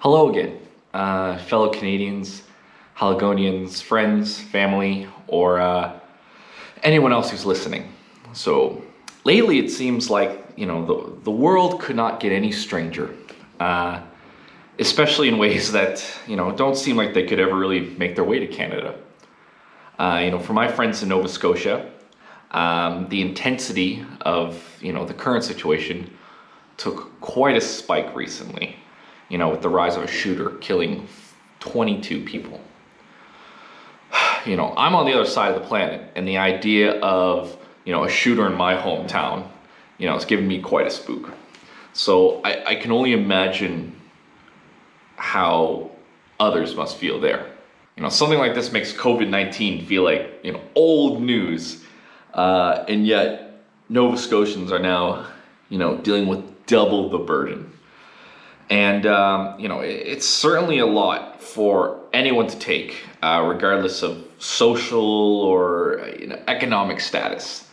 Hello again, fellow Canadians, Haligonians, friends, family, or anyone else who's listening. So lately it seems like, the world could not get any stranger, uh, especially in ways that, don't seem like they could ever really make their way to Canada. For my friends in Nova Scotia, the intensity of, the current situation took quite a spike recently, with the rise of a shooter killing 22 people. I'm on the other side of the planet, and the idea of, a shooter in my hometown, it's given me quite a spook. So I can only imagine how others must feel there. Something like this makes COVID-19 feel like, old news, and yet Nova Scotians are now, dealing with double the burden. And, it's certainly a lot for anyone to take, regardless of social or economic status.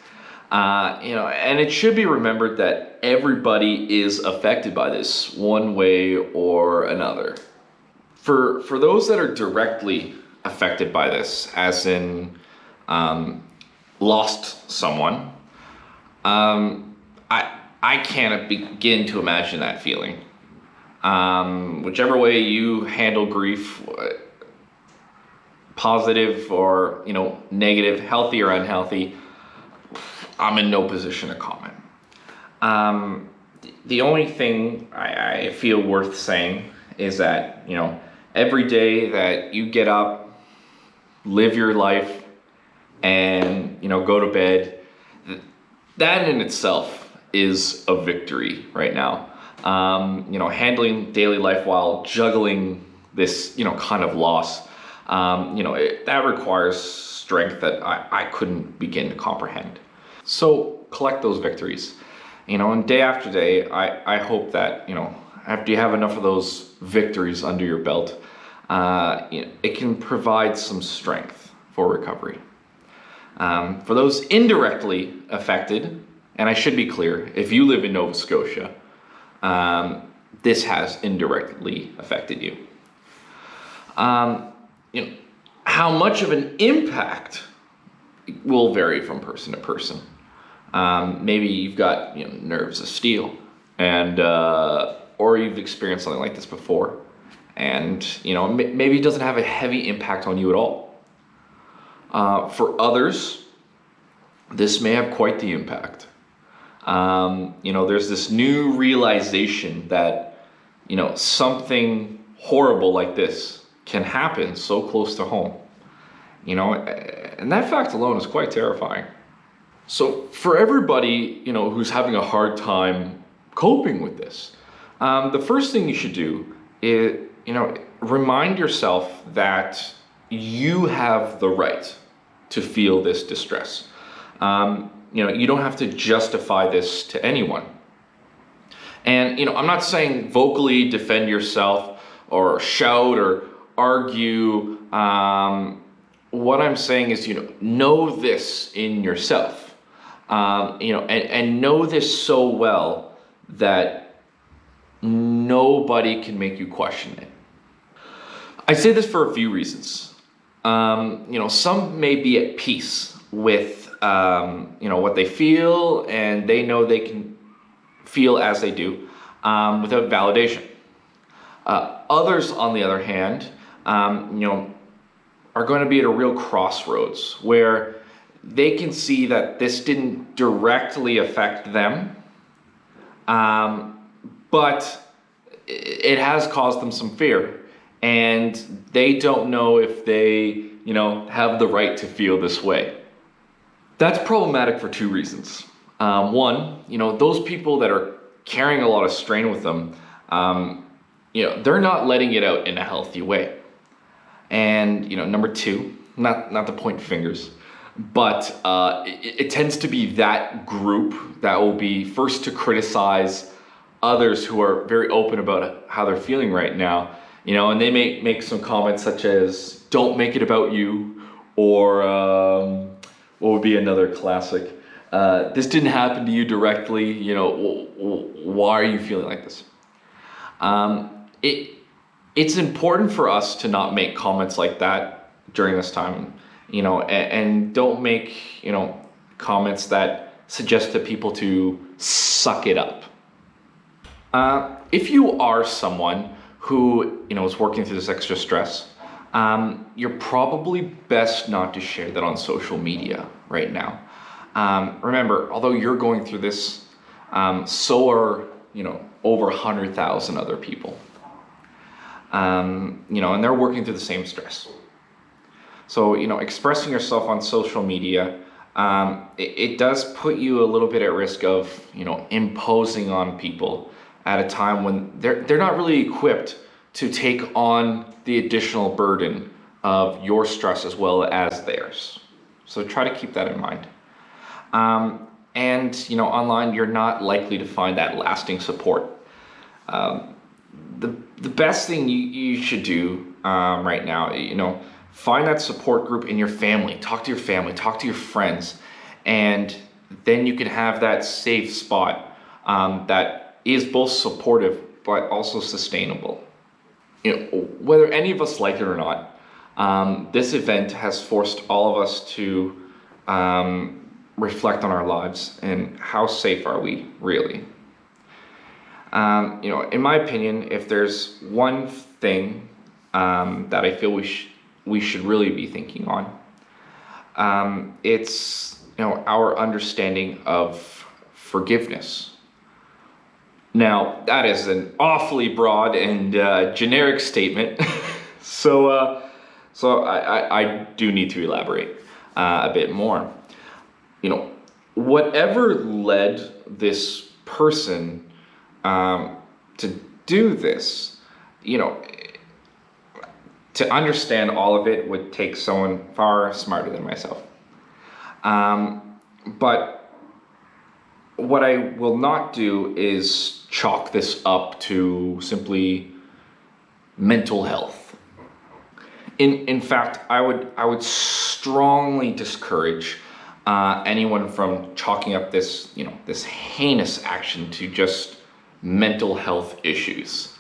And it should be remembered that everybody is affected by this one way or another. For those that are directly affected by this, as in lost someone, I can't begin to imagine that feeling. Whichever way you handle grief, positive or negative, healthy or unhealthy, I'm in no position to comment. The only thing I feel worth saying is that every day that you get up, live your life, and go to bed, that in itself is a victory right now. Handling daily life while juggling this, kind of loss, that requires strength that I couldn't begin to comprehend. So collect those victories, and day after day, I hope that, after you have enough of those victories under your belt, it can provide some strength for recovery. For those indirectly affected, and I should be clear, if you live in Nova Scotia, this has indirectly affected you. How much of an impact will vary from person to person. Maybe you've got nerves of steel, and or you've experienced something like this before, and maybe it doesn't have a heavy impact on you at all. For others, this may have quite the impact. There's this new realization that, something horrible like this can happen so close to home, and that fact alone is quite terrifying. So for everybody, who's having a hard time coping with this, the first thing you should do is, remind yourself that you have the right to feel this distress. You don't have to justify this to anyone. And, I'm not saying vocally defend yourself or shout or argue. What I'm saying is, know this in yourself, and know this so well that nobody can make you question it. I say this for a few reasons. Some may be at peace with what they feel, and they know they can feel as they do, without validation. Others, on the other hand, are going to be at a real crossroads where they can see that this didn't directly affect them, but it has caused them some fear, and they don't know if they, have the right to feel this way. That's problematic for two reasons. One, those people that are carrying a lot of strain with them, they're not letting it out in a healthy way. And, number two, not to point fingers, but it tends to be that group that will be first to criticize others who are very open about how they're feeling right now, and they may make some comments such as, "Don't make it about you," or what would be another classic? This didn't happen to you directly. Why are you feeling like this? it's important for us to not make comments like that during this time, and don't make, comments that suggest to people to suck it up. If you are someone who, is working through this extra stress, you're probably best not to share that on social media right now. Remember, although you're going through this, so are, over 100,000 other people. And they're working through the same stress. So, expressing yourself on social media, it does put you a little bit at risk of, imposing on people at a time when they're not really equipped to take on the additional burden of your stress as well as theirs. So try to keep that in mind. And online, you're not likely to find that lasting support. The best thing you should do right now, find that support group in your family. Talk to your family, talk to your friends, and then you can have that safe spot that is both supportive but also sustainable. Whether any of us like it or not, this event has forced all of us to reflect on our lives and how safe are we really. In my opinion, if there's one thing that I feel we should really be thinking on, it's our understanding of forgiveness. Now, that is an awfully broad and generic statement, so I do need to elaborate a bit more. Whatever led this person to do this, to understand all of it would take someone far smarter than myself. But what I will not do is chalk this up to simply mental health. In fact, I would strongly discourage anyone from chalking up this this heinous action to just mental health issues.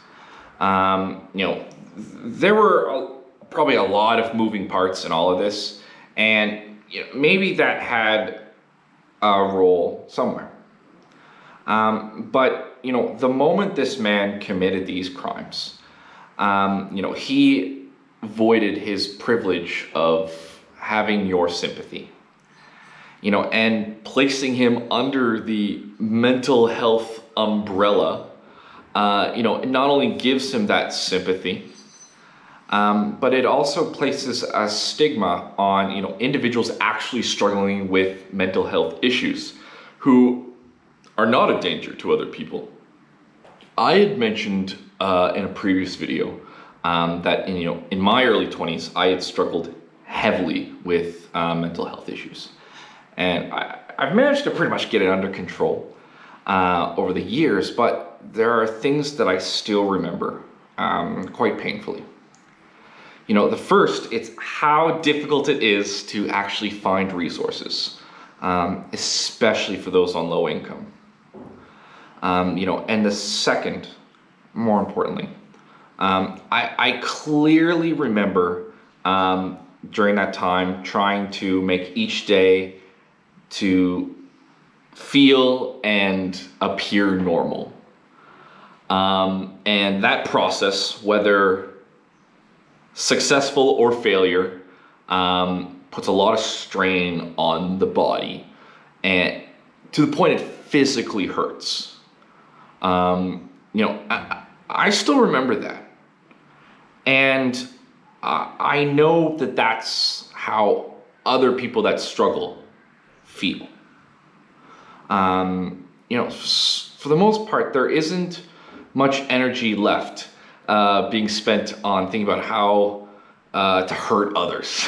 There were probably a lot of moving parts in all of this, and maybe that had a role somewhere. But the moment this man committed these crimes, he voided his privilege of having your sympathy, and placing him under the mental health umbrella, not only gives him that sympathy, but it also places a stigma on, individuals actually struggling with mental health issues who are not a danger to other people. I had mentioned in a previous video that in my early 20s, I had struggled heavily with mental health issues. And I've managed to pretty much get it under control over the years, but there are things that I still remember quite painfully. The first, it's how difficult it is to actually find resources, especially for those on low income. And the second, more importantly, I clearly remember during that time trying to make each day to feel and appear normal. And that process, whether successful or failure, puts a lot of strain on the body, and to the point it physically hurts. I still remember that, and I know that that's how other people that struggle feel. For the most part, there isn't much energy left being spent on thinking about how to hurt others.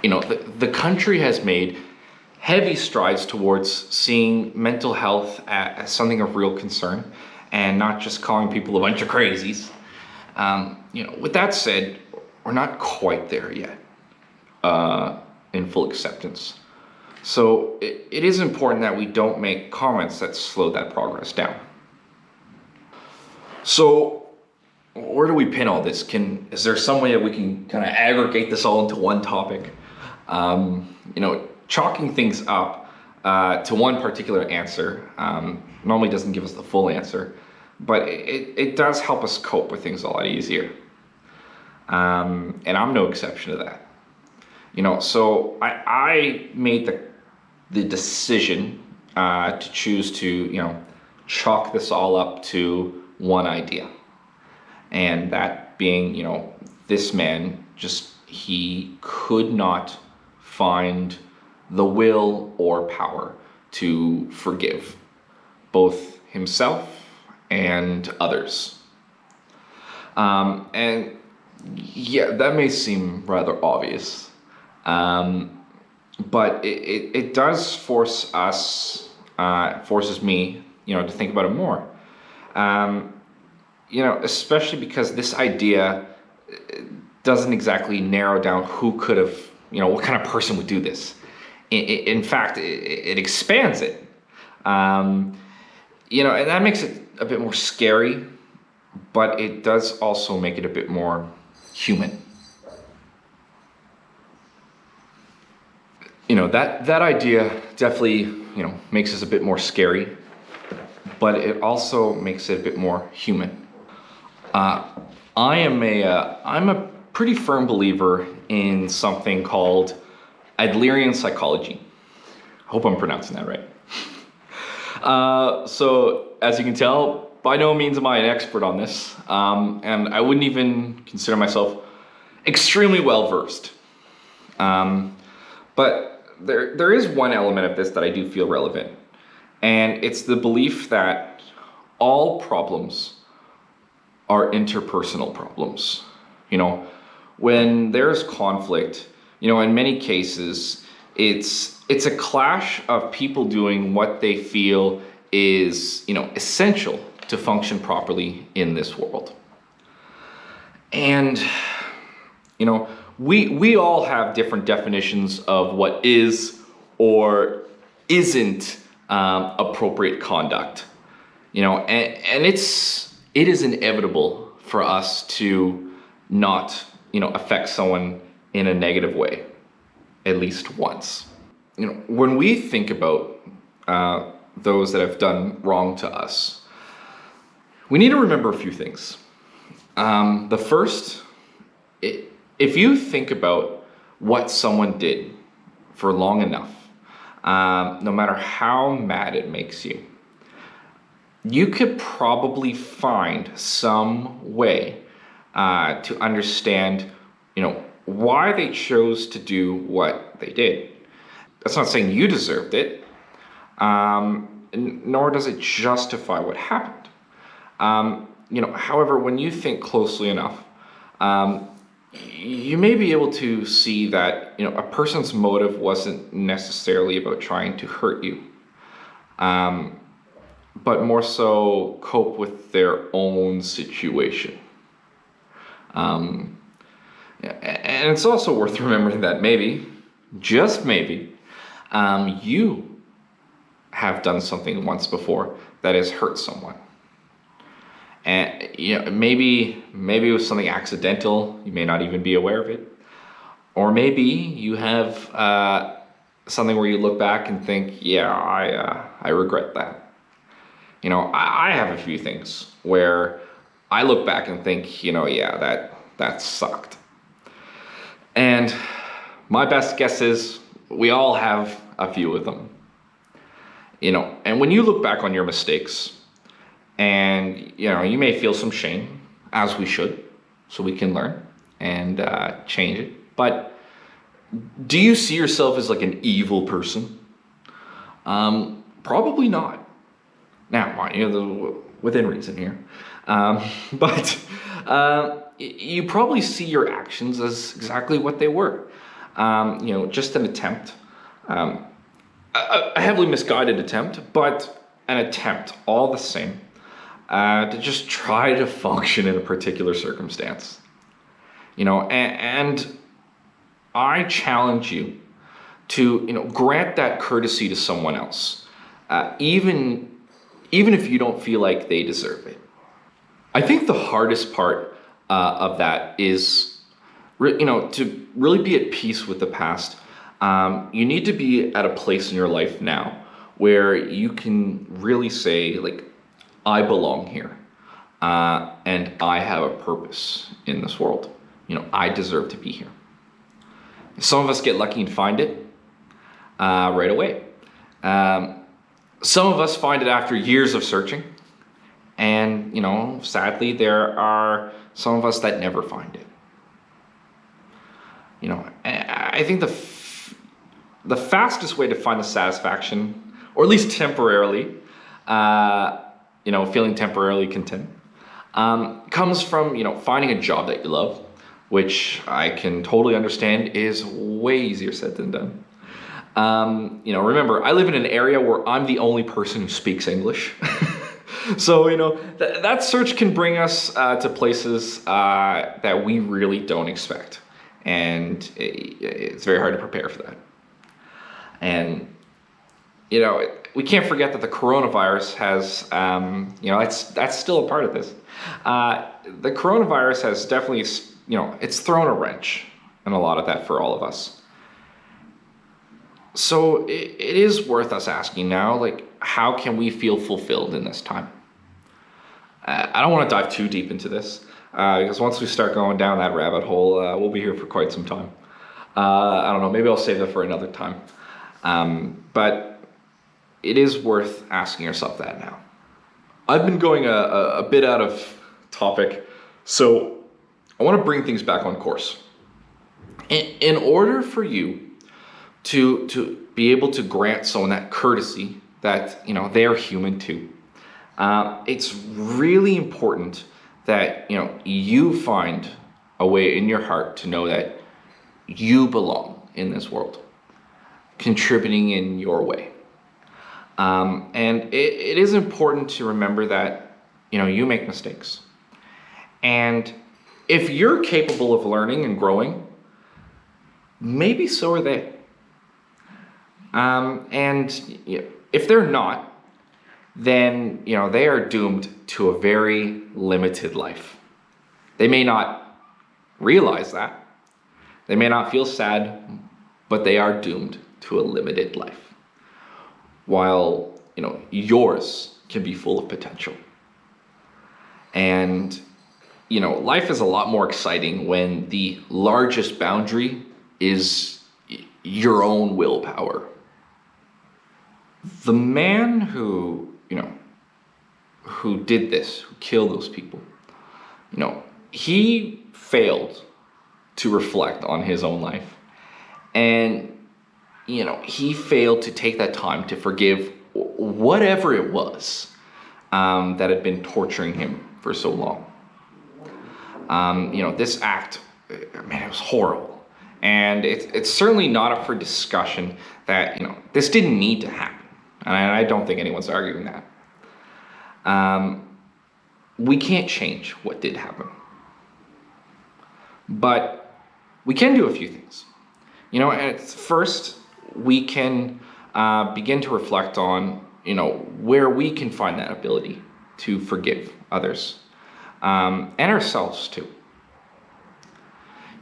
The country has made heavy strides towards seeing mental health as something of real concern and not just calling people a bunch of crazies. With that said, we're not quite there yet in full acceptance. So it is important that we don't make comments that slow that progress down. So where do we pin all this? Is there some way that we can kind of aggregate this all into one topic? Chalking things up to one particular answer normally doesn't give us the full answer, but it does help us cope with things a lot easier. And I'm no exception to that. So I made the decision to choose to, chalk this all up to one idea. And that being, this man he could not find the will or power to forgive both himself and others. And yeah, that may seem rather obvious, but it does forces me, to think about it more. Especially because this idea doesn't exactly narrow down who could have, what kind of person would do this. In fact, it expands it. And that makes it a bit more scary, but it does also make it a bit more human. That idea definitely, makes us a bit more scary, but it also makes it a bit more human. I'm a pretty firm believer in something called Adlerian psychology. I hope I'm pronouncing that right. So as you can tell, by no means am I an expert on this, and I wouldn't even consider myself extremely well versed. But there is one element of this that I do feel relevant, and it's the belief that all problems are interpersonal problems. When there's conflict, in many cases, it's a clash of people doing what they feel is, essential to function properly in this world. And, we all have different definitions of what is or isn't appropriate conduct, and it is inevitable for us to not, affect someone in a negative way, at least once. When we think about those that have done wrong to us, we need to remember a few things. The first, if you think about what someone did for long enough, no matter how mad it makes you, you could probably find some way to understand, why they chose to do what they did. That's not saying you deserved it, nor does it justify what happened. However, when you think closely enough, you may be able to see that, a person's motive wasn't necessarily about trying to hurt you, but more so cope with their own situation. And it's also worth remembering that maybe, just maybe, you have done something once before that has hurt someone. And maybe it was something accidental. You may not even be aware of it. Or maybe you have something where you look back and think, yeah, I regret that. I have a few things where I look back and think, yeah, that sucked. And my best guess is we all have a few of them. And when you look back on your mistakes, and you may feel some shame, as we should, so we can learn and change it. But do you see yourself as like an evil person? Probably not. Now, within reason here. But you probably see your actions as exactly what they were. Just an attempt, a heavily misguided attempt, but an attempt all the same, to just try to function in a particular circumstance. And I challenge you to, grant that courtesy to someone else, even if you don't feel like they deserve it. I think the hardest part of that is, to really be at peace with the past. You need to be at a place in your life now where you can really say, like, I belong here, and I have a purpose in this world. I deserve to be here. Some of us get lucky and find it right away. Some of us find it after years of searching. And, sadly, there are some of us that never find it. I think the fastest way to find the satisfaction, or at least temporarily, feeling temporarily content, comes from, finding a job that you love, which I can totally understand is way easier said than done. Remember, I live in an area where I'm the only person who speaks English. So, that search can bring us to places that we really don't expect. And it's very hard to prepare for that. And, we can't forget that the coronavirus has, that's still a part of this. The coronavirus has definitely, it's thrown a wrench in a lot of that for all of us. So it is worth us asking now, like, how can we feel fulfilled in this time? I don't want to dive too deep into this, because once we start going down that rabbit hole, we'll be here for quite some time. I don't know, maybe I'll save that for another time. But it is worth asking yourself that now. I've been going a bit out of topic, so I want to bring things back on course. In order for you to be able to grant someone that courtesy that they're human too, it's really important that you find a way in your heart to know that you belong in this world, contributing in your way. And it is important to remember that you make mistakes, and if you're capable of learning and growing, maybe so are they. And if they're not, then they are doomed to a very limited life. They may not realize that. They may not feel sad, but they are doomed to a limited life. While, yours can be full of potential. And, life is a lot more exciting when the largest boundary is your own willpower. The man who did this, who killed those people, he failed to reflect on his own life. And, he failed to take that time to forgive whatever it was that had been torturing him for so long. This act, it was horrible. And it's certainly not up for discussion that, this didn't need to happen. And I don't think anyone's arguing that. We can't change what did happen. But we can do a few things. First, we can begin to reflect on, where we can find that ability to forgive others, and ourselves too.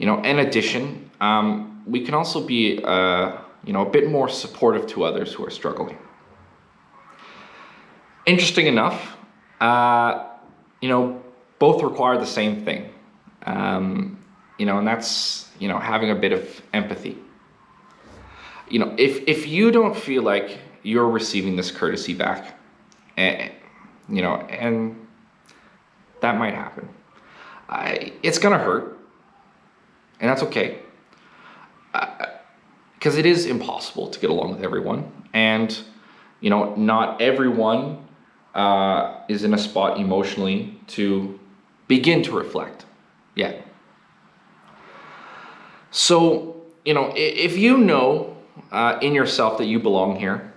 In addition, we can also be, a bit more supportive to others who are struggling. Interesting enough, both require the same thing, and that's, having a bit of empathy. If you don't feel like you're receiving this courtesy back, and that might happen, it's gonna hurt, and that's okay, because it is impossible to get along with everyone, and not everyone is in a spot emotionally to begin to reflect yet. So, if in yourself that you belong here,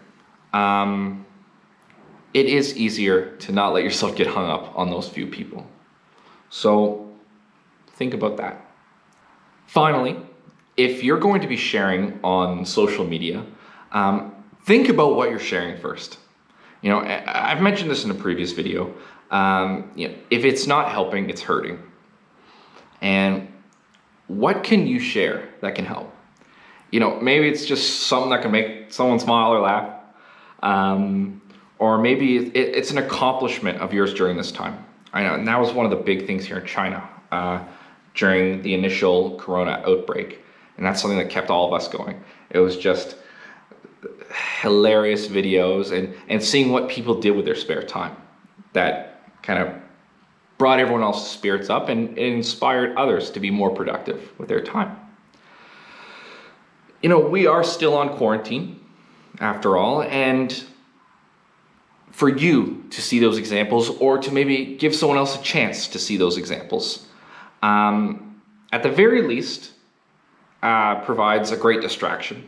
it is easier to not let yourself get hung up on those few people. So think about that. Finally, if you're going to be sharing on social media, think about what you're sharing first. I've mentioned this in a previous video, If it's not helping, it's hurting. And what can you share that can help? Maybe it's just something that can make someone smile or laugh. Or maybe it's an accomplishment of yours during this time. I know, and that was one of the big things here in China during the initial corona outbreak. And that's something that kept all of us going. It was just hilarious videos and seeing what people did with their spare time that kind of brought everyone else's spirits up and it inspired others to be more productive with their time. We are still on quarantine after all, and for you to see those examples or to maybe give someone else a chance to see those examples, at the very least, provides a great distraction.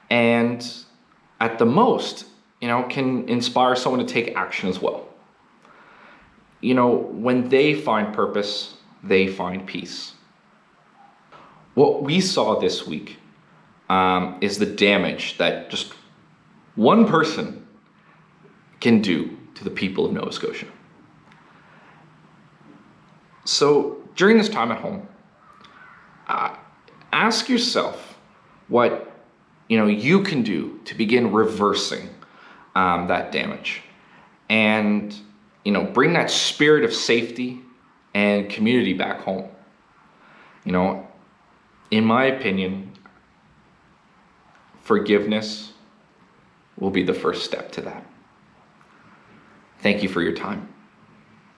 And at the most, can inspire someone to take action as well. When they find purpose, they find peace. What we saw this week is the damage that just one person can do to the people of Nova Scotia. So during this time at home, ask yourself what you can do to begin reversing that damage, and bring that spirit of safety and community back home. In my opinion, forgiveness will be the first step to that. Thank you for your time.